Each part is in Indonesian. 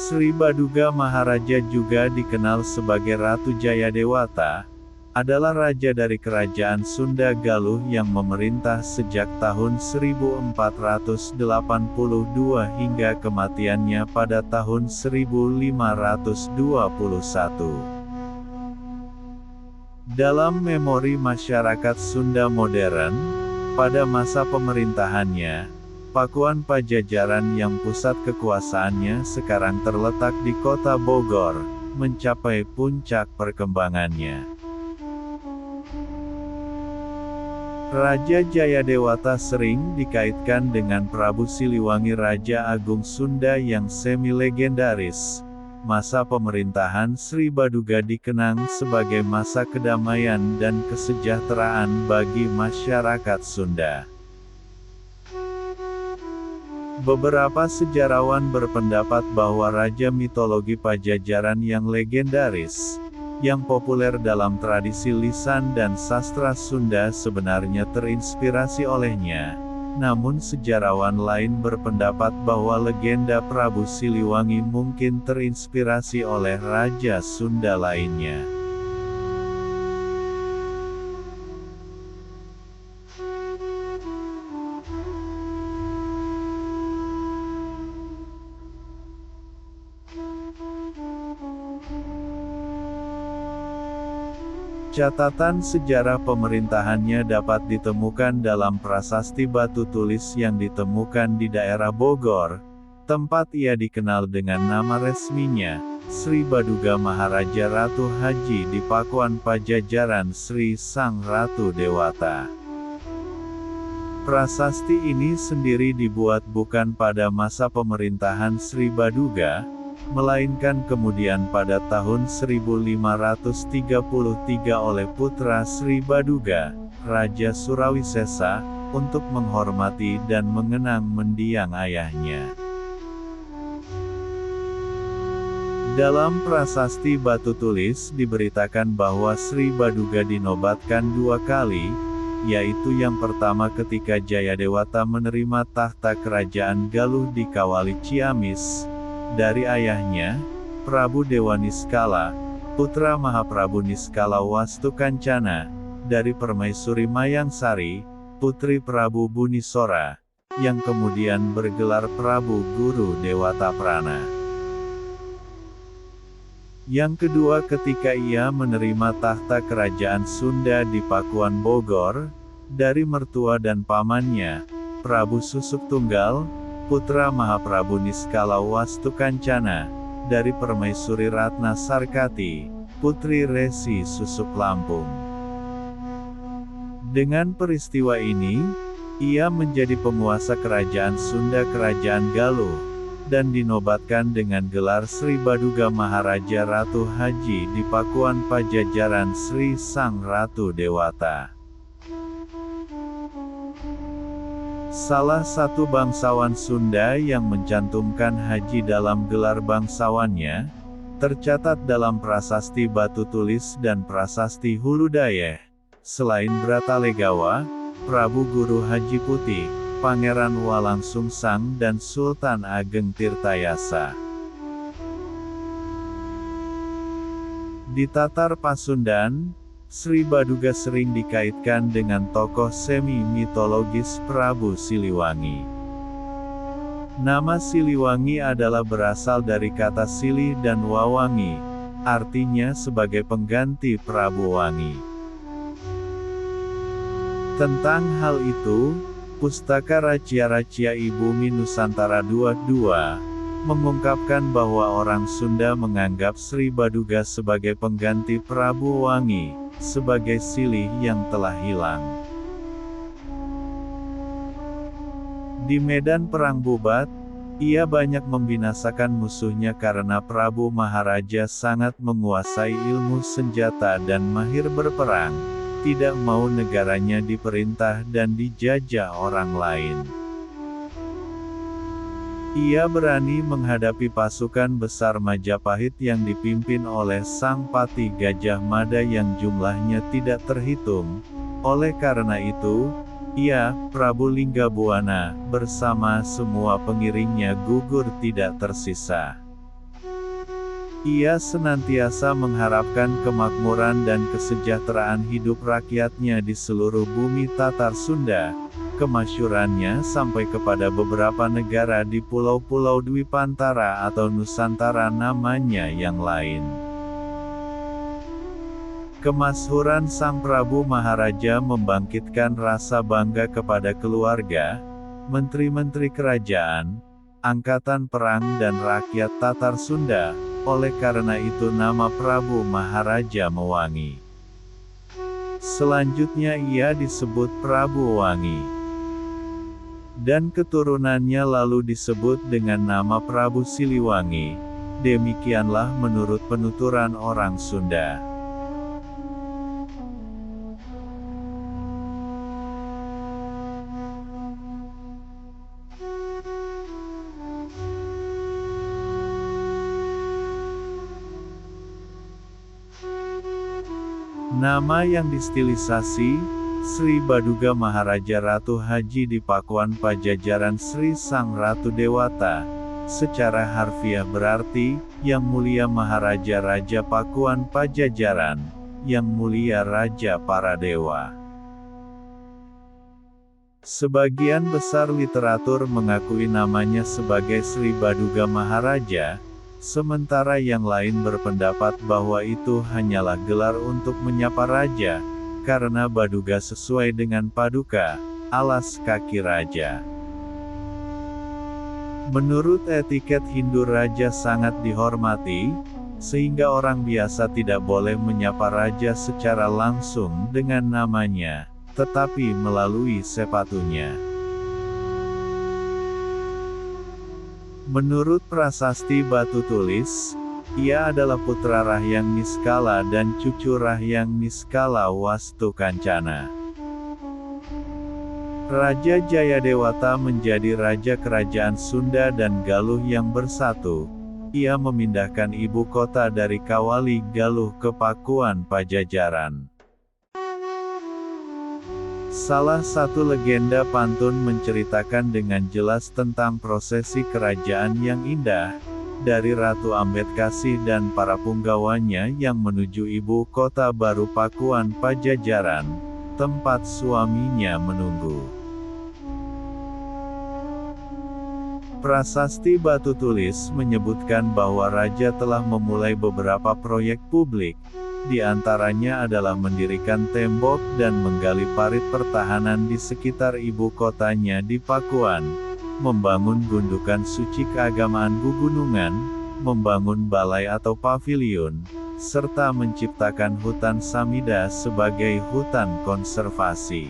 Sri Baduga Maharaja juga dikenal sebagai Ratu Jayadewata, adalah raja dari Kerajaan Sunda Galuh yang memerintah sejak tahun 1482 hingga kematiannya pada tahun 1521. Dalam memori masyarakat Sunda modern, pada masa pemerintahannya, Pakuan Pajajaran yang pusat kekuasaannya sekarang terletak di kota Bogor, mencapai puncak perkembangannya. Raja Jayadewata sering dikaitkan dengan Prabu Siliwangi Raja Agung Sunda yang semi-legendaris. Masa pemerintahan Sri Baduga dikenang sebagai masa kedamaian dan kesejahteraan bagi masyarakat Sunda. Beberapa sejarawan berpendapat bahwa raja mitologi Pajajaran yang legendaris, yang populer dalam tradisi lisan dan sastra Sunda sebenarnya terinspirasi olehnya. Namun sejarawan lain berpendapat bahwa legenda Prabu Siliwangi mungkin terinspirasi oleh raja Sunda lainnya. Catatan sejarah pemerintahannya dapat ditemukan dalam prasasti batu tulis yang ditemukan di daerah Bogor, tempat ia dikenal dengan nama resminya, Sri Baduga Maharaja Ratu Haji di Pakuan Pajajaran Sri Sang Ratu Dewata. Prasasti ini sendiri dibuat bukan pada masa pemerintahan Sri Baduga, melainkan kemudian pada tahun 1533 oleh putra Sri Baduga, Raja Surawisesa, untuk menghormati dan mengenang mendiang ayahnya. Dalam prasasti batu tulis diberitakan bahwa Sri Baduga dinobatkan 2 kali, yaitu yang pertama ketika Jayadewata menerima tahta kerajaan Galuh di Kawali Ciamis, dari ayahnya, Prabu Dewa Niskala, putra Mahaprabu Niskala Wastukancana, dari Permaisuri Mayangsari, putri Prabu Bunisora, yang kemudian bergelar Prabu Guru Dewata Prana. Yang kedua ketika ia menerima tahta kerajaan Sunda di Pakuan Bogor, dari mertua dan pamannya, Prabu Susuk Tunggal, putra Mahaprabu Niskala Wastukancana, dari Permaisuri Ratna Sarkati, putri Resi Susuk Lampung. Dengan peristiwa ini, ia menjadi penguasa kerajaan Sunda Kerajaan Galuh, dan dinobatkan dengan gelar Sri Baduga Maharaja Ratu Haji di Pakuan Pajajaran Sri Sang Ratu Dewata. Salah satu bangsawan Sunda yang mencantumkan haji dalam gelar bangsawannya, tercatat dalam prasasti batu tulis dan prasasti Hulu Dayeh. Selain Bratalegawa, Prabu Guru Haji Putih, Pangeran Walangsungsang dan Sultan Ageng Tirtayasa. Di Tatar Pasundan, Sri Baduga sering dikaitkan dengan tokoh semi-mitologis Prabu Siliwangi. Nama Siliwangi adalah berasal dari kata silih dan wawangi, artinya sebagai pengganti Prabu Wangi. Tentang hal itu, Pustaka Racia-Racia Ibumi Nusantara 22, mengungkapkan bahwa orang Sunda menganggap Sri Baduga sebagai pengganti Prabu Wangi, sebagai silih yang telah hilang. Di medan perang Bubat, ia banyak membinasakan musuhnya karena Prabu Maharaja sangat menguasai ilmu senjata dan mahir berperang, tidak mau negaranya diperintah dan dijajah orang lain. Ia berani menghadapi pasukan besar Majapahit yang dipimpin oleh Sang Pati Gajah Mada yang jumlahnya tidak terhitung. Oleh karena itu, ia, Prabu Linggabuana, bersama semua pengiringnya gugur tidak tersisa. Ia senantiasa mengharapkan kemakmuran dan kesejahteraan hidup rakyatnya di seluruh bumi Tatar Sunda. Kemasyhurannya sampai kepada beberapa negara di pulau-pulau Dwipantara atau Nusantara namanya yang lain. Kemasyhuran Sang Prabu Maharaja membangkitkan rasa bangga kepada keluarga, menteri-menteri kerajaan, angkatan perang dan rakyat Tatar Sunda. Oleh karena itu nama Prabu Maharaja mewangi. Selanjutnya ia disebut Prabu Wangi. Dan keturunannya lalu disebut dengan nama Prabu Siliwangi. Demikianlah menurut penuturan orang Sunda. Nama yang distilisasi, Sri Baduga Maharaja Ratu Haji di Pakuan Pajajaran Sri Sang Ratu Dewata, secara harfiah berarti, Yang Mulia Maharaja Raja Pakuan Pajajaran, Yang Mulia Raja para Dewa. Sebagian besar literatur mengakui namanya sebagai Sri Baduga Maharaja, sementara yang lain berpendapat bahwa itu hanyalah gelar untuk menyapa raja, karena Baduga sesuai dengan paduka, alas kaki raja. Menurut etiket Hindu raja sangat dihormati, sehingga orang biasa tidak boleh menyapa raja secara langsung dengan namanya, tetapi melalui sepatunya. Menurut prasasti batu tulis, ia adalah putra Rahyang Niskala dan cucu Rahyang Niskala Wastu Kancana. Raja Jayadewata menjadi raja kerajaan Sunda dan Galuh yang bersatu. Ia memindahkan ibu kota dari Kawali Galuh ke Pakuan Pajajaran. Salah satu legenda pantun menceritakan dengan jelas tentang prosesi kerajaan yang indah, dari Ratu Ambedkasi dan para punggawanya yang menuju ibu kota baru Pakuan Pajajaran, tempat suaminya menunggu. Prasasti batu tulis menyebutkan bahwa raja telah memulai beberapa proyek publik, di antaranya adalah mendirikan tembok dan menggali parit pertahanan di sekitar ibu kotanya di Pakuan, membangun gundukan suci keagamaan Gugunungan, membangun balai atau paviliun, serta menciptakan hutan Samida sebagai hutan konservasi.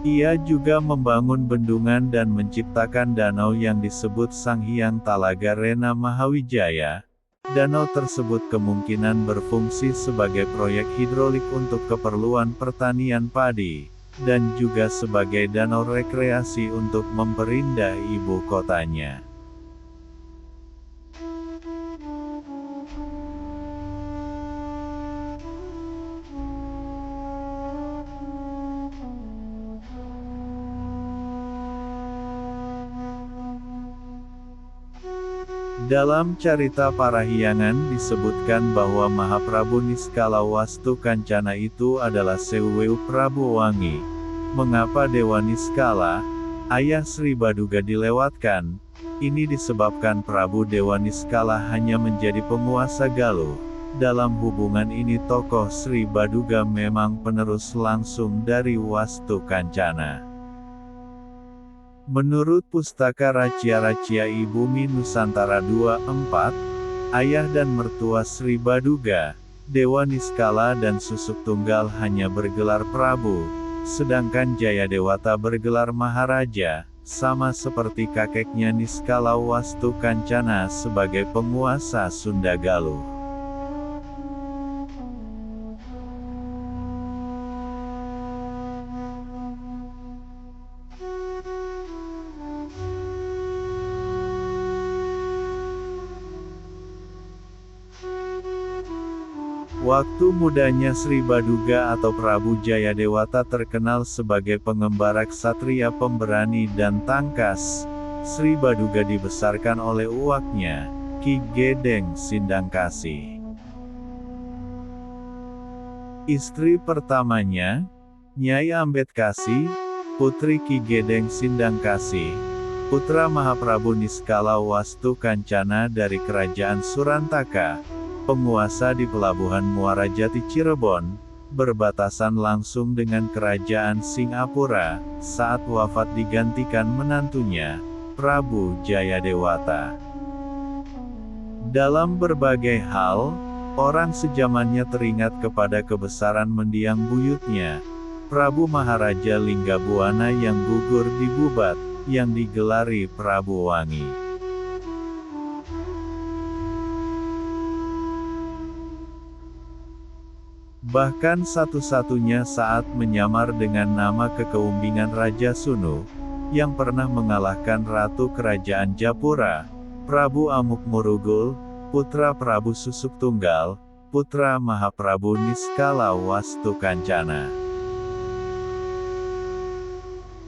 Ia juga membangun bendungan dan menciptakan danau yang disebut Sanghyang Talaga Rena Mahawijaya. Danau tersebut kemungkinan berfungsi sebagai proyek hidrolik untuk keperluan pertanian padi, dan juga sebagai danau rekreasi untuk memperindah ibu kotanya. Dalam carita Parahyangan disebutkan bahwa Mahaprabu Niskala Wastu Kancana itu adalah Seweu Prabu Wangi. Mengapa Dewa Niskala, ayah Sri Baduga dilewatkan? Ini disebabkan Prabu Dewa Niskala hanya menjadi penguasa Galuh. Dalam hubungan ini tokoh Sri Baduga memang penerus langsung dari Wastu Kancana. Menurut Pustaka Racia-Racia Ibumi Nusantara 24, ayah dan mertua Sri Baduga, Dewa Niskala dan Susuk Tunggal hanya bergelar Prabu, sedangkan Jayadewata bergelar Maharaja, sama seperti kakeknya Niskala Wastu Kancana sebagai penguasa Sunda Galuh. Waktu mudanya Sri Baduga atau Prabu Jayadewata terkenal sebagai pengembara ksatria pemberani dan tangkas. Sri Baduga dibesarkan oleh uaknya, Ki Gedeng Sindangkasih. Istri pertamanya, Nyai Ambedkasih, putri Ki Gedeng Sindangkasih, putra Mahaprabu Niskala Wastu Kancana dari Kerajaan Surantaka, penguasa di Pelabuhan Muara Jati Cirebon, berbatasan langsung dengan Kerajaan Singapura, saat wafat digantikan menantunya, Prabu Jayadewata. Dalam berbagai hal, orang sejamannya teringat kepada kebesaran mendiang buyutnya, Prabu Maharaja Linggabuana yang gugur di Bubat, yang digelari Prabu Wangi. Bahkan satu-satunya saat menyamar dengan nama kekeumbingan Raja Sunu, yang pernah mengalahkan Ratu Kerajaan Japura, Prabu Amukmarugul, putra Prabu Susuk Tunggal, putra Mahaprabu Niskala Wastu Kancana.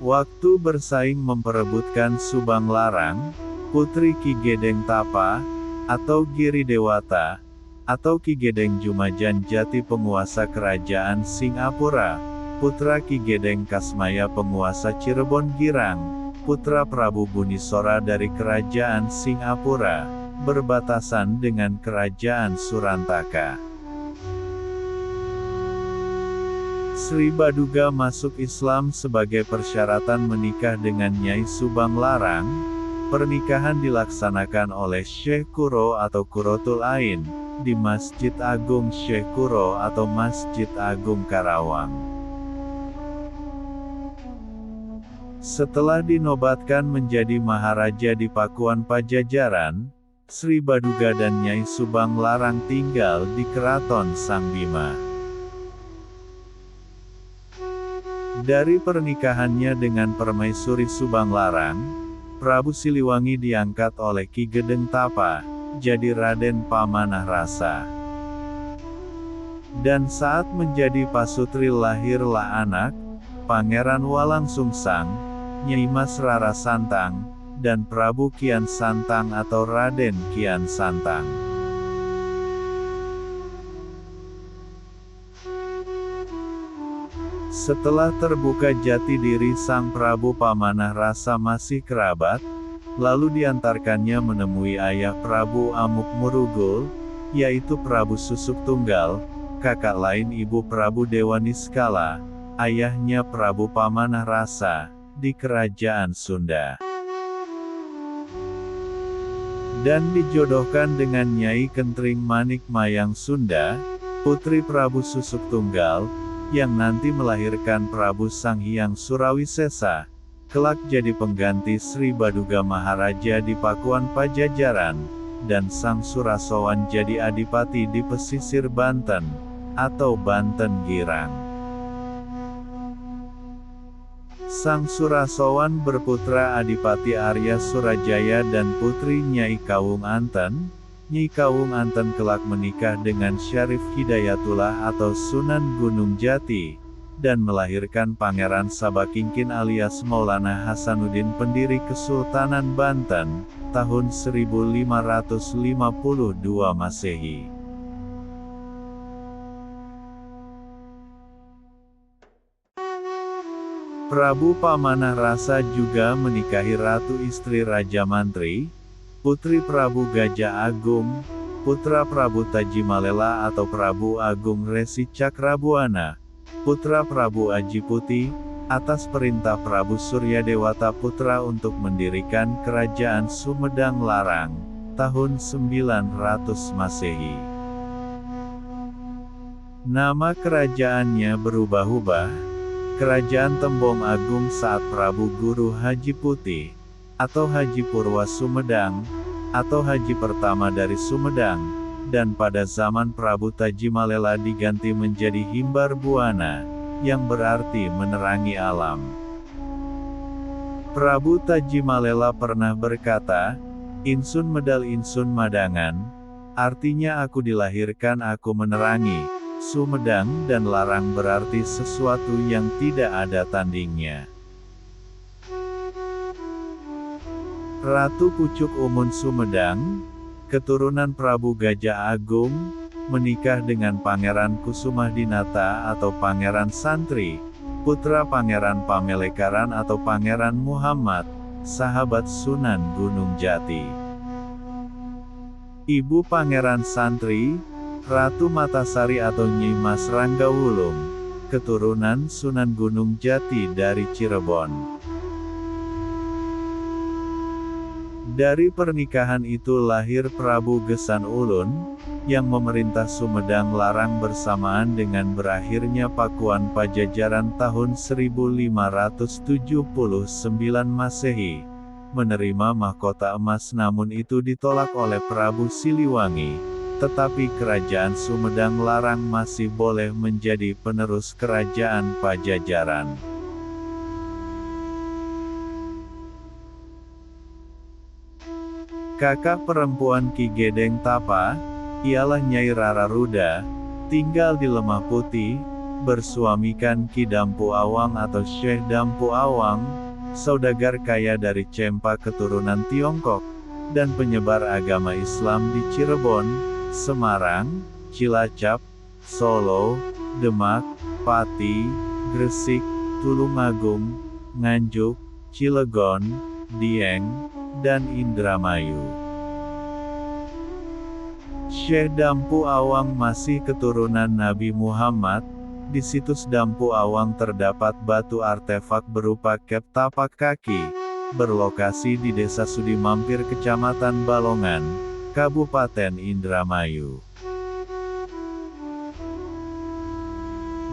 Waktu bersaing memperebutkan Subang Larang, putri Ki Gedeng Tapa, atau Giri Dewata, atau Ki Gedeng Jumajan Jati penguasa Kerajaan Singapura, putra Ki Gedeng Kasmaya penguasa Cirebon Girang, putra Prabu Bunisora dari Kerajaan Singapura, berbatasan dengan Kerajaan Surantaka. Sri Baduga masuk Islam sebagai persyaratan menikah dengan Nyai Subang Larang. Pernikahan dilaksanakan oleh Syekh Kuro atau Kurotul Ain, di Masjid Agung Syekh Kuro atau Masjid Agung Karawang. Setelah dinobatkan menjadi Maharaja di Pakuan Pajajaran, Sri Baduga dan Nyai Subang Larang tinggal di Keraton Sang Bima. Dari pernikahannya dengan Permaisuri Subang Larang, Prabu Siliwangi diangkat oleh Ki Gedeng Tapa, jadi Raden Pamanah Rasa. Dan saat menjadi pasutri lahirlah anak, Pangeran Walangsungsang, Nyai Mas Rara Santang, dan Prabu Kian Santang atau Raden Kian Santang. Setelah terbuka jati diri sang Prabu Pamanah Rasa masih kerabat, lalu diantarkannya menemui ayah Prabu Amukmarugul, yaitu Prabu Susuk Tunggal, kakak lain ibu Prabu Dewa Niskala, ayahnya Prabu Pamanah Rasa, di Kerajaan Sunda. Dan dijodohkan dengan Nyai Kentring Manik Mayang Sunda, putri Prabu Susuk Tunggal, yang nanti melahirkan Prabu Sanghyang Surawisesa, kelak jadi pengganti Sri Baduga Maharaja di Pakuan Pajajaran, dan Sang Surasowan jadi adipati di pesisir Banten, atau Banten Girang. Sang Surasowan berputra Adipati Arya Surajaya dan putri Nyai Kawung Anten. Nyai Kawung Anten kelak menikah dengan Syarif Hidayatullah atau Sunan Gunung Jati, dan melahirkan Pangeran Sabakingkin alias Maulana Hasanuddin pendiri Kesultanan Banten, tahun 1552 Masehi. Prabu Pamanah Rasa juga menikahi Ratu istri Raja Mantri, putri Prabu Gajah Agung, putra Prabu Tajimalela atau Prabu Agung Resi Cakrabuana, putra Prabu Ajiputi, atas perintah Prabu Suryadewata Putra untuk mendirikan Kerajaan Sumedang Larang, tahun 900 Masehi. Nama kerajaannya berubah-ubah, Kerajaan Tembong Agung saat Prabu Guru Haji Putih, atau Haji Purwa Sumedang, atau Haji pertama dari Sumedang, dan pada zaman Prabu Tajimalela diganti menjadi Himbar Buana, yang berarti menerangi alam. Prabu Tajimalela pernah berkata, "Insun medal insun madangan," artinya aku dilahirkan aku menerangi. Sumedang dan larang berarti sesuatu yang tidak ada tandingnya. Ratu Pucuk Umun Sumedang, keturunan Prabu Gajah Agung, menikah dengan Pangeran Kusumadinata atau Pangeran Santri, putra Pangeran Pamelekaran atau Pangeran Muhammad, sahabat Sunan Gunung Jati. Ibu Pangeran Santri, Ratu Matasari atau Nyi Mas Ranggawulung, keturunan Sunan Gunung Jati dari Cirebon. Dari pernikahan itu lahir Prabu Gesan Ulun, yang memerintah Sumedang Larang bersamaan dengan berakhirnya Pakuan Pajajaran tahun 1579 Masehi, menerima mahkota emas namun itu ditolak oleh Prabu Siliwangi, tetapi Kerajaan Sumedang Larang masih boleh menjadi penerus Kerajaan Pajajaran. Kakak perempuan Ki Gedeng Tapa, ialah Nyai Rara Ruda, tinggal di Lemah Putih, bersuamikan Ki Dampu Awang atau Syekh Dampu Awang, saudagar kaya dari Cempa keturunan Tiongkok, dan penyebar agama Islam di Cirebon, Semarang, Cilacap, Solo, Demak, Pati, Gresik, Tulungagung, Nganjuk, Cilegon, Dieng, dan Indramayu. Syekh Dampu Awang masih keturunan Nabi Muhammad. Di situs Dampu Awang terdapat batu artefak berupa kep tapak kaki, berlokasi di Desa Sudimampir Kecamatan Balongan, Kabupaten Indramayu.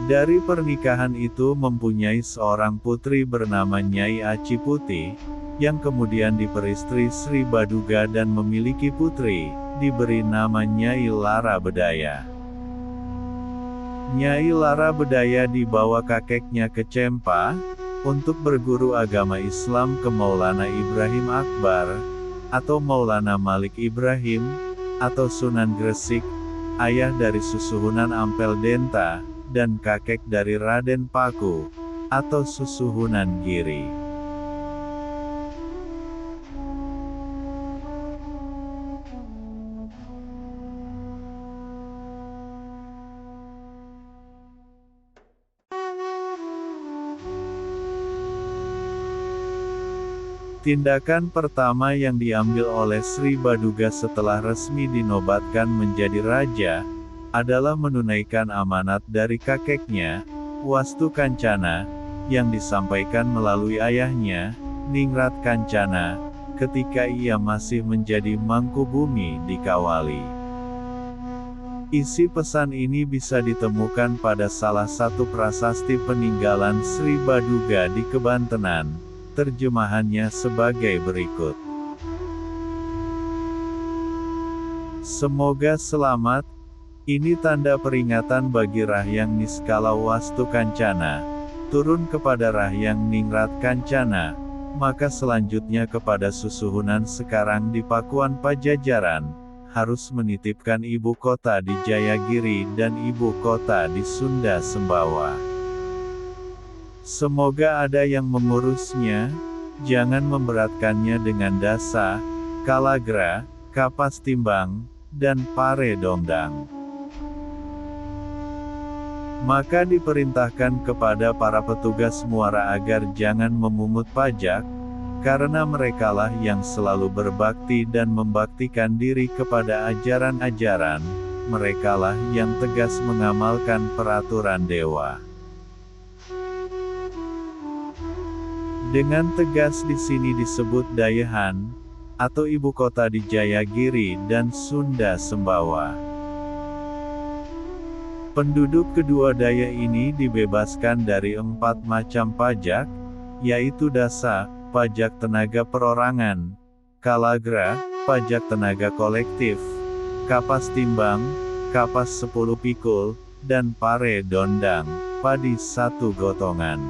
Dari pernikahan itu mempunyai seorang putri bernama Nyai Aci Putih, yang kemudian diperistri Sri Baduga dan memiliki putri, diberi nama Nyai Lara Bedaya. Nyai Lara Bedaya dibawa kakeknya ke Cempa, untuk berguru agama Islam ke Maulana Ibrahim Akbar, atau Maulana Malik Ibrahim, atau Sunan Gresik, ayah dari Susuhunan Ampel Denta, dan kakek dari Raden Paku, atau Susuhunan Giri. Tindakan pertama yang diambil oleh Sri Baduga setelah resmi dinobatkan menjadi raja, adalah menunaikan amanat dari kakeknya, Wastu Kancana, yang disampaikan melalui ayahnya, Ningrat Kancana, ketika ia masih menjadi Mangkubumi di Kawali. Isi pesan ini bisa ditemukan pada salah satu prasasti peninggalan Sri Baduga di Kebantenan. Terjemahannya sebagai berikut. Semoga selamat. Ini tanda peringatan bagi Rahyang Niskala Wastu Kancana, turun kepada Rahyang Ningrat Kancana, maka selanjutnya kepada Susuhunan sekarang di Pakuan Pajajaran, harus menitipkan ibu kota di Jayagiri dan ibu kota di Sunda Sembawa. Semoga ada yang mengurusnya, jangan memberatkannya dengan dasa, kalagra, kapas timbang, dan pare dongdang. Maka diperintahkan kepada para petugas muara agar jangan memungut pajak, karena merekalah yang selalu berbakti dan membaktikan diri kepada ajaran-ajaran, merekalah yang tegas mengamalkan peraturan dewa. Dengan tegas di sini disebut Dayahan, atau ibu kota di Jayagiri dan Sunda Sembawa. Penduduk kedua daya ini dibebaskan dari 4 macam pajak, yaitu dasa, pajak tenaga perorangan, kalagra, pajak tenaga kolektif, kapas timbang, kapas 10 pikul, dan pare dondang, padi 1 gotongan.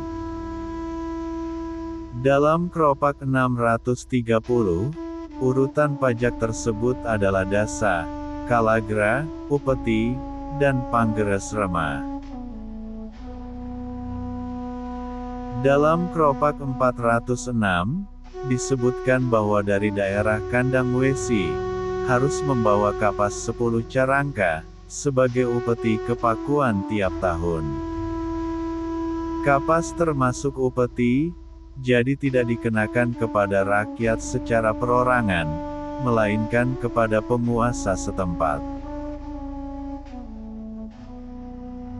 Dalam Keropak 630, urutan pajak tersebut adalah dasa, kalagra, upeti, dan panggeres rema. Dalam Keropak 406, disebutkan bahwa dari daerah Kandang Wesi, harus membawa kapas 10 carangka, sebagai upeti kepakuan tiap tahun. Kapas termasuk upeti, jadi tidak dikenakan kepada rakyat secara perorangan, melainkan kepada penguasa setempat.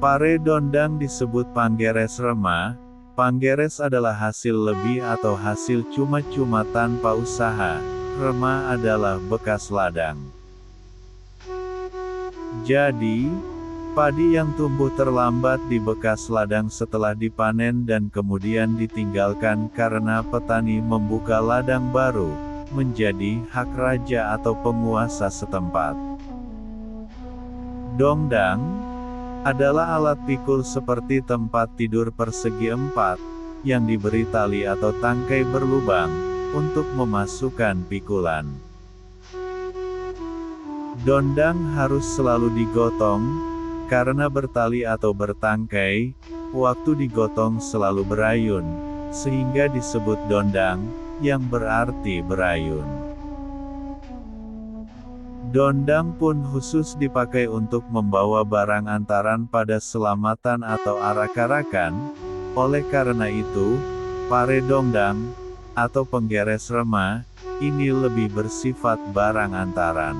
Pare dondang disebut panggeres rema. Panggeres adalah hasil lebih atau hasil cuma-cuma tanpa usaha. Rema adalah bekas ladang. Jadi, padi yang tumbuh terlambat di bekas ladang setelah dipanen dan kemudian ditinggalkan karena petani membuka ladang baru, menjadi hak raja atau penguasa setempat. Dongdang adalah alat pikul seperti tempat tidur persegi 4, yang diberi tali atau tangkai berlubang, untuk memasukkan pikulan. Dondang harus selalu digotong, karena bertali atau bertangkai, waktu digotong selalu berayun, sehingga disebut dondang, yang berarti berayun. Dondang pun khusus dipakai untuk membawa barang antaran pada selamatan atau arak-arakan, oleh karena itu, pare dongdang, atau penggeres rema, ini lebih bersifat barang antaran.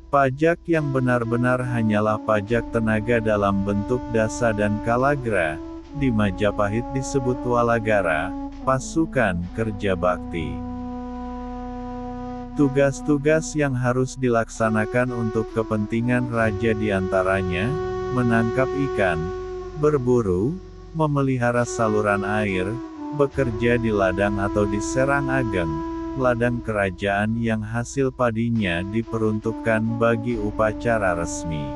Pajak yang benar-benar hanyalah pajak tenaga dalam bentuk dasa dan kalagra, di Majapahit disebut walagara, pasukan kerja bakti. Tugas-tugas yang harus dilaksanakan untuk kepentingan raja diantaranya, menangkap ikan, berburu, memelihara saluran air, bekerja di ladang atau di serang ageng, ladang kerajaan yang hasil padinya diperuntukkan bagi upacara resmi.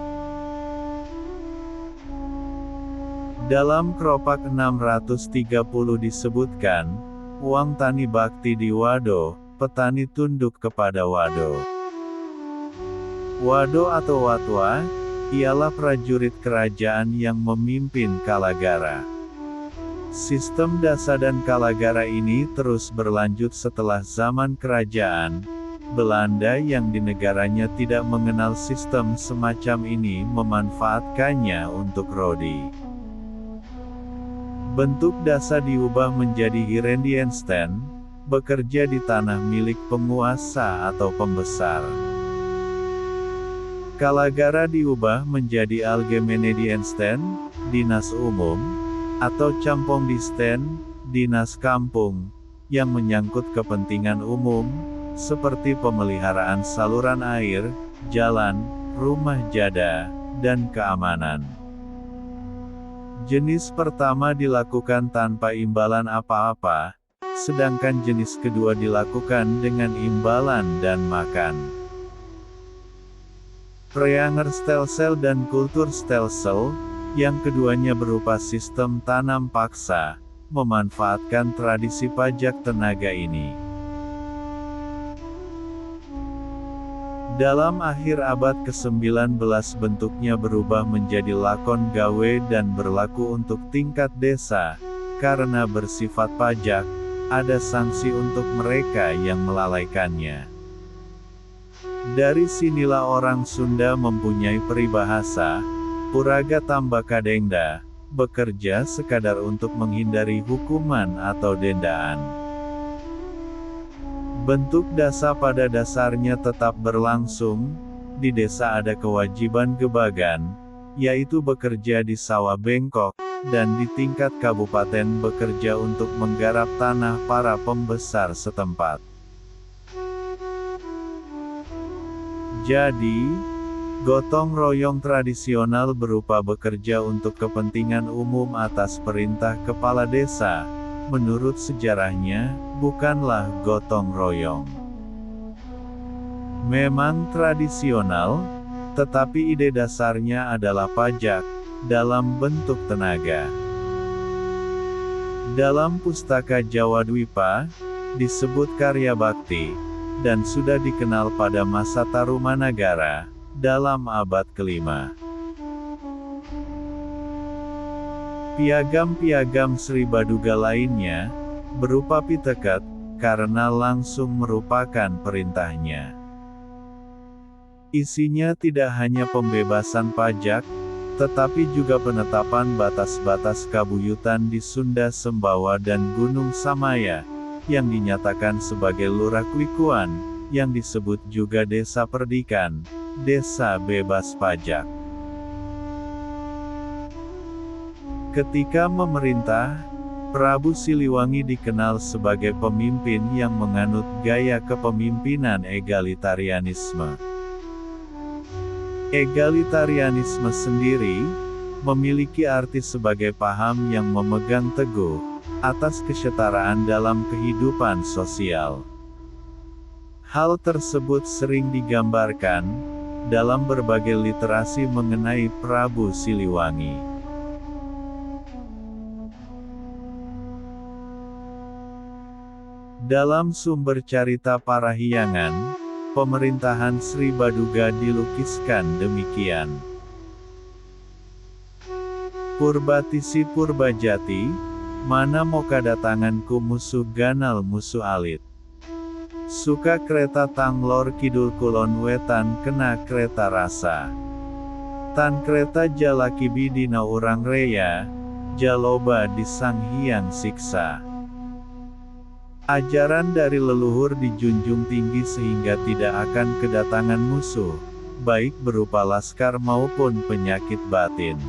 Dalam Kropak 630 disebutkan, uang tani bakti di Wado, petani tunduk kepada Wado. Wado atau Watwa, ialah prajurit kerajaan yang memimpin kalagara. Sistem dasa dan kalagara ini terus berlanjut setelah zaman kerajaan Belanda yang di negaranya tidak mengenal sistem semacam ini memanfaatkannya untuk rodi. Bentuk dasa diubah menjadi Herendiensten, bekerja di tanah milik penguasa atau pembesar. Kalagara diubah menjadi Algemenediensten, dinas umum, atau Campongdisten, dinas kampung, yang menyangkut kepentingan umum, seperti pemeliharaan saluran air, jalan, rumah jada, dan keamanan. Jenis pertama dilakukan tanpa imbalan apa-apa, sedangkan jenis kedua dilakukan dengan imbalan dan makan. Preangerstelsel dan Kulturstelsel, yang keduanya berupa sistem tanam paksa, memanfaatkan tradisi pajak tenaga ini. Dalam akhir abad ke-19 bentuknya berubah menjadi lakon gawe dan berlaku untuk tingkat desa, karena bersifat pajak, ada sanksi untuk mereka yang melalaikannya. Dari sinilah orang Sunda mempunyai peribahasa, Puraga Tambakadengda, bekerja sekadar untuk menghindari hukuman atau dendaan. Bentuk dasa pada dasarnya tetap berlangsung, di desa ada kewajiban gebagan, yaitu bekerja di sawah bengkok, dan di tingkat kabupaten bekerja untuk menggarap tanah para pembesar setempat. Jadi, gotong royong tradisional berupa bekerja untuk kepentingan umum atas perintah kepala desa, menurut sejarahnya, bukanlah gotong royong. Memang tradisional, tetapi ide dasarnya adalah pajak, dalam bentuk tenaga. Dalam Pustaka Jawa Dwipa, disebut karya bakti, dan sudah dikenal pada masa Tarumanagara, dalam abad ke-5. Piagam-piagam Sri Baduga lainnya, berupa piteket, karena langsung merupakan perintahnya. Isinya tidak hanya pembebasan pajak, tetapi juga penetapan batas-batas kabuyutan di Sunda Sembawa dan Gunung Samaya, yang dinyatakan sebagai Lurah Klikuan, yang disebut juga Desa Perdikan, Desa Bebas Pajak. Ketika memerintah, Prabu Siliwangi dikenal sebagai pemimpin yang menganut gaya kepemimpinan egalitarianisme. Egalitarianisme sendiri memiliki arti sebagai paham yang memegang teguh atas kesetaraan dalam kehidupan sosial. Hal tersebut sering digambarkan dalam berbagai literasi mengenai Prabu Siliwangi. Dalam sumber carita Parahyangan, pemerintahan Sri Baduga dilukiskan demikian. Purbatisi Purbajati, mana mau kadatanganku musuh ganal musuh alit. Suka kereta tanglor kidul kulon wetan kena kereta rasa. Tan kereta jalakibi dina urang reya, jaloba di sang hyang siksa. Ajaran dari leluhur dijunjung tinggi sehingga tidak akan kedatangan musuh, baik berupa laskar maupun penyakit batin.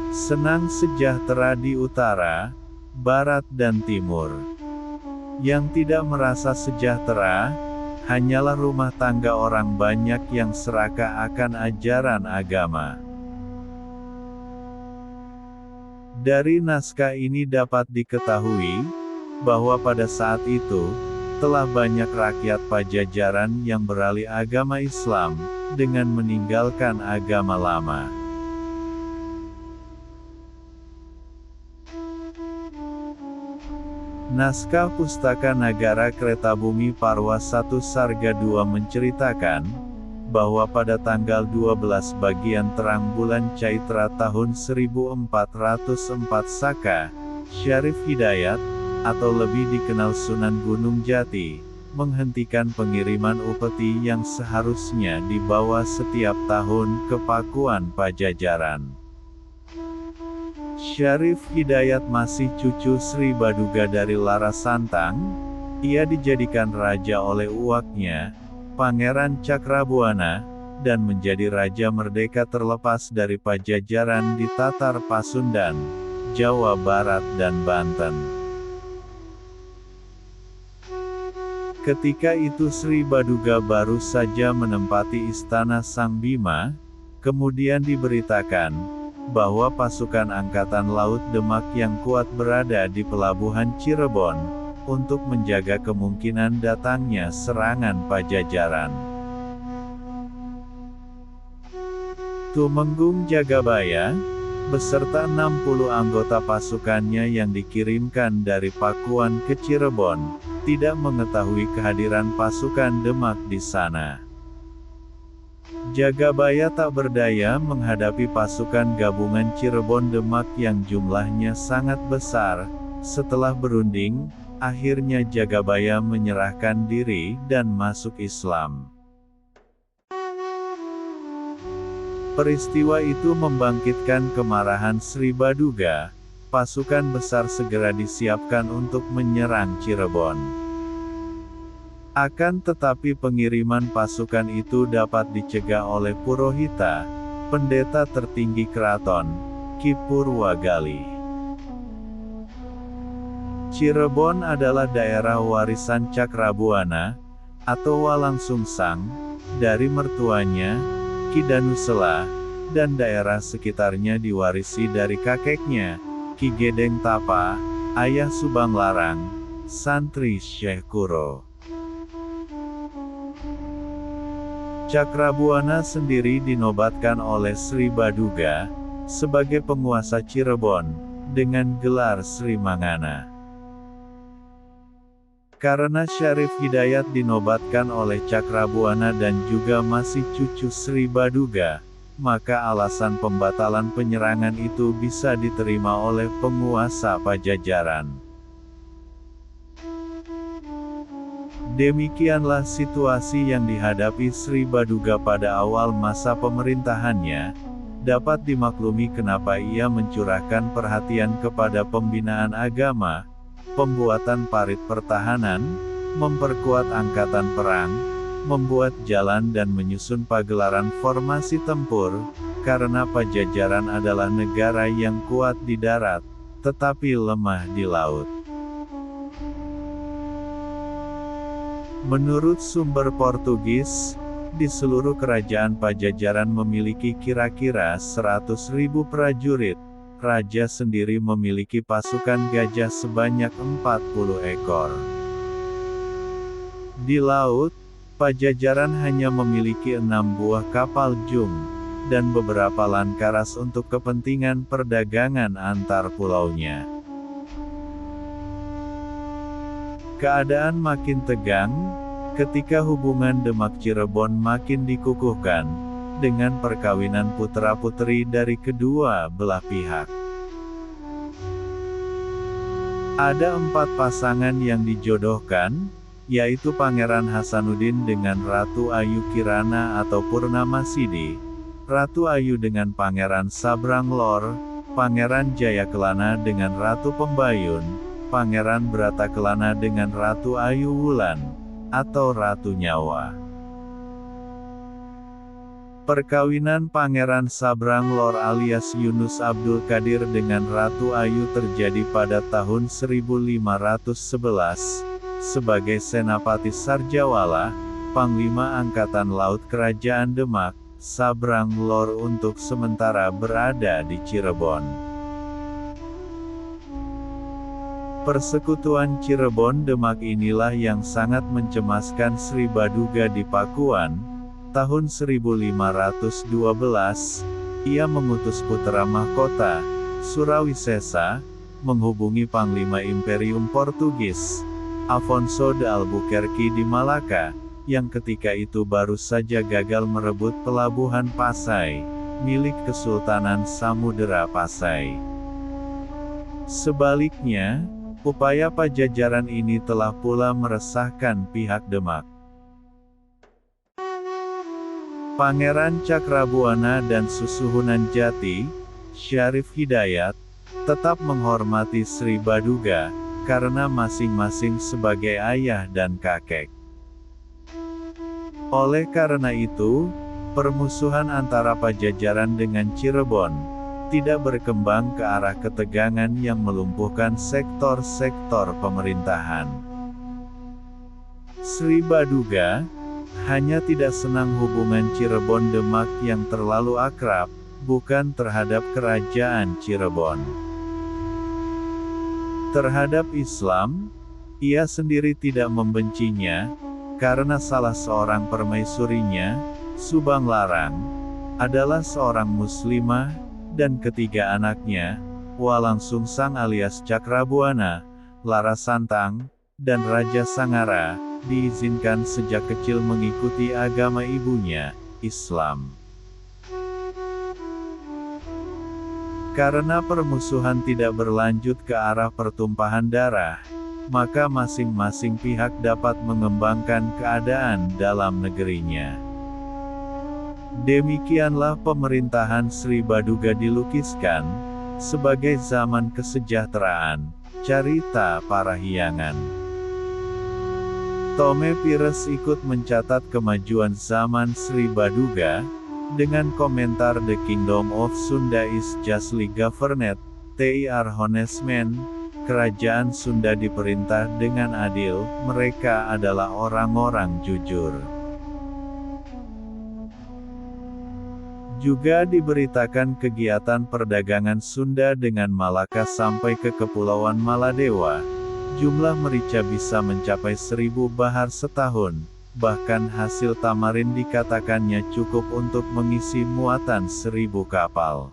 Senang sejahtera di utara, barat dan timur. Yang tidak merasa sejahtera, hanyalah rumah tangga orang banyak yang serakah akan ajaran agama. Dari naskah ini dapat diketahui bahwa pada saat itu, telah banyak rakyat Pajajaran yang beralih agama Islam, dengan meninggalkan agama lama. Naskah Pustaka Nagara Kretabumi Parwa 1 Sarga 2 menceritakan, bahwa pada tanggal 12 bagian terang bulan Caitra tahun 1404 Saka, Syarif Hidayat, atau lebih dikenal Sunan Gunung Jati, menghentikan pengiriman upeti yang seharusnya dibawa setiap tahun ke Pakuan Pajajaran. Syarif Hidayat masih cucu Sri Baduga dari Larasantang. Ia dijadikan raja oleh uaknya, Pangeran Cakrabuana, dan menjadi raja merdeka terlepas dari Pajajaran di Tatar Pasundan, Jawa Barat dan Banten. Ketika itu Sri Baduga baru saja menempati istana Sang Bima, kemudian diberitakan, bahwa pasukan Angkatan Laut Demak yang kuat berada di pelabuhan Cirebon, untuk menjaga kemungkinan datangnya serangan Pajajaran. Tumenggung Jagabaya, beserta 60 anggota pasukannya yang dikirimkan dari Pakuan ke Cirebon, tidak mengetahui kehadiran pasukan Demak di sana. Jagabaya tak berdaya menghadapi pasukan gabungan Cirebon Demak yang jumlahnya sangat besar. Setelah berunding, akhirnya Jagabaya menyerahkan diri dan masuk Islam. Peristiwa itu membangkitkan kemarahan Sri Baduga. Pasukan besar segera disiapkan untuk menyerang Cirebon. Akan tetapi pengiriman pasukan itu dapat dicegah oleh Purohita, pendeta tertinggi keraton, Ki Purwagali. Cirebon adalah daerah warisan Cakrabuana, atau Walang Sungsang, dari mertuanya, Ki Danusela, dan daerah sekitarnya diwarisi dari kakeknya, Ki Gedeng Tapa, ayah Subang Larang, santri Syekh Kuro. Cakrabuana sendiri dinobatkan oleh Sri Baduga, sebagai penguasa Cirebon, dengan gelar Sri Mangana. Karena Syarif Hidayat dinobatkan oleh Cakrabuana dan juga masih cucu Sri Baduga, maka alasan pembatalan penyerangan itu bisa diterima oleh penguasa Pajajaran. Demikianlah situasi yang dihadapi Sri Baduga pada awal masa pemerintahannya. Dapat dimaklumi kenapa ia mencurahkan perhatian kepada pembinaan agama, pembuatan parit pertahanan, memperkuat angkatan perang, membuat jalan dan menyusun pagelaran formasi tempur, karena Pajajaran adalah negara yang kuat di darat, tetapi lemah di laut. Menurut sumber Portugis, di seluruh kerajaan Pajajaran memiliki kira-kira 100.000 prajurit. Raja sendiri memiliki pasukan gajah sebanyak 40 ekor. Di laut, Pajajaran hanya memiliki 6 buah kapal jung, dan beberapa lankaras untuk kepentingan perdagangan antar pulaunya. Keadaan makin tegang, ketika hubungan Demak-Cirebon makin dikukuhkan, dengan perkawinan putra-putri dari kedua belah pihak. Ada 4 pasangan yang dijodohkan, yaitu Pangeran Hasanuddin dengan Ratu Ayu Kirana atau Purnamasidi, Ratu Ayu dengan Pangeran Sabranglor, Pangeran Jayakelana dengan Ratu Pembayun, Pangeran Bratakelana dengan Ratu Ayu Wulan, atau Ratu Nyawa. Perkawinan Pangeran Sabranglor alias Yunus Abdul Qadir dengan Ratu Ayu terjadi pada tahun 1511, sebagai Senapati Sarjawala, Panglima Angkatan Laut Kerajaan Demak. Sabranglor untuk sementara berada di Cirebon. Persekutuan Cirebon-Demak inilah yang sangat mencemaskan Sri Baduga di Pakuan. Tahun 1512, ia mengutus putra mahkota, Surawisesa, menghubungi Panglima Imperium Portugis, Afonso de Albuquerque di Malaka, yang ketika itu baru saja gagal merebut pelabuhan Pasai, milik Kesultanan Samudera Pasai. Sebaliknya, upaya Pajajaran ini telah pula meresahkan pihak Demak. Pangeran Cakrabuana dan Susuhunan Jati, Syarif Hidayat, tetap menghormati Sri Baduga, karena masing-masing sebagai ayah dan kakek. Oleh karena itu, permusuhan antara Pajajaran dengan Cirebon tidak berkembang ke arah ketegangan yang melumpuhkan sektor-sektor pemerintahan. Sri Baduga hanya tidak senang hubungan Cirebon-Demak yang terlalu akrab, bukan terhadap kerajaan Cirebon. Terhadap Islam, ia sendiri tidak membencinya, karena salah seorang permaisurinya, Subang Larang, adalah seorang muslimah, dan ketiga anaknya, Walang Sungsang alias Cakrabuana, Larasantang, dan Raja Sangara, diizinkan sejak kecil mengikuti agama ibunya, Islam. Karena permusuhan tidak berlanjut ke arah pertumpahan darah, maka masing-masing pihak dapat mengembangkan keadaan dalam negerinya. Demikianlah pemerintahan Sri Baduga dilukiskan, sebagai zaman kesejahteraan, carita Parahyangan. Tome Pires ikut mencatat kemajuan zaman Sri Baduga, dengan komentar The Kingdom of Sunda is justly governed, T.I.R. Honestman. Kerajaan Sunda diperintah dengan adil, mereka adalah orang-orang jujur. Juga diberitakan kegiatan perdagangan Sunda dengan Malaka sampai ke Kepulauan Maladewa. Jumlah merica bisa mencapai 1000 bahar setahun, bahkan hasil tamarin dikatakannya cukup untuk mengisi muatan 1000 kapal.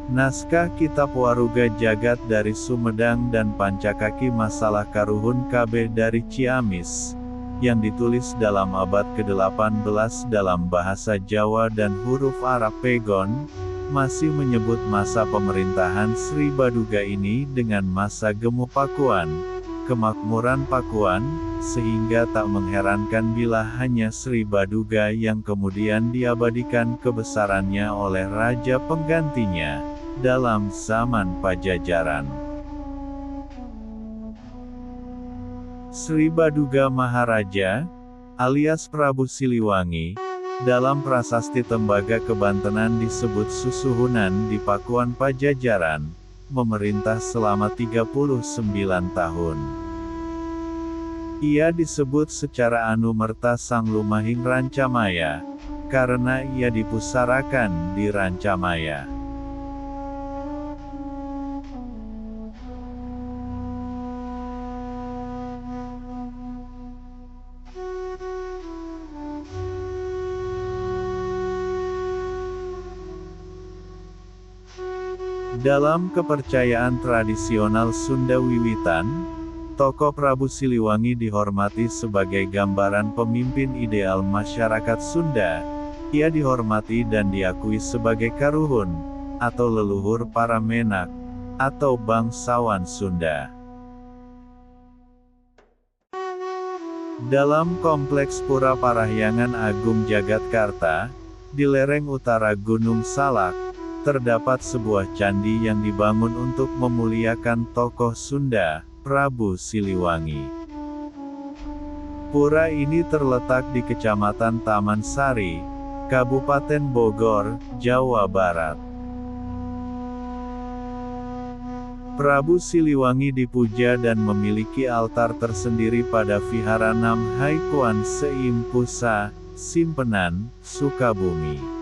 Naskah Kitab Waruga Jagat dari Sumedang dan Pancakaki Masalah Karuhun KB dari Ciamis, yang ditulis dalam abad ke-18 dalam bahasa Jawa dan huruf Arab Pegon, masih menyebut masa pemerintahan Sri Baduga ini dengan masa Gemu Pakuan, kemakmuran Pakuan, sehingga tak mengherankan bila hanya Sri Baduga yang kemudian diabadikan kebesarannya oleh raja penggantinya, dalam zaman Pajajaran. Sri Baduga Maharaja, alias Prabu Siliwangi, dalam prasasti Tembaga Kebantenan disebut Susuhunan di Pakuan Pajajaran, memerintah selama 39 tahun. Ia disebut secara anumerta Sang Lumahing Rancamaya, karena ia dipusarakan di Rancamaya. Dalam kepercayaan tradisional Sunda wiwitan, tokoh Prabu Siliwangi dihormati sebagai gambaran pemimpin ideal masyarakat Sunda. Ia dihormati dan diakui sebagai karuhun, atau leluhur para menak, atau bangsawan Sunda. Dalam kompleks Pura Parahyangan Agung Jagatkarta, di lereng utara Gunung Salak, terdapat sebuah candi yang dibangun untuk memuliakan tokoh Sunda, Prabu Siliwangi. Pura ini terletak di Kecamatan Taman Sari, Kabupaten Bogor, Jawa Barat. Prabu Siliwangi dipuja dan memiliki altar tersendiri pada Vihara Nam Hai Kuan Seim Pusa, Simpenan, Sukabumi.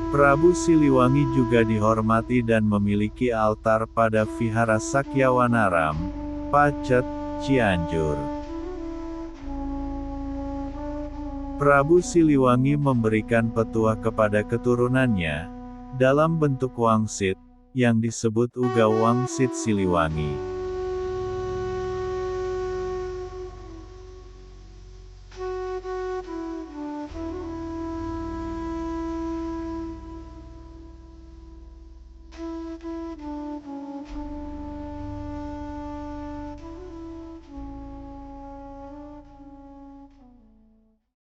Prabu Siliwangi juga dihormati dan memiliki altar pada Vihara Sakyawanaram, Pacet, Cianjur. Prabu Siliwangi memberikan petuah kepada keturunannya, dalam bentuk wangsit, yang disebut Uga Wangsit Siliwangi.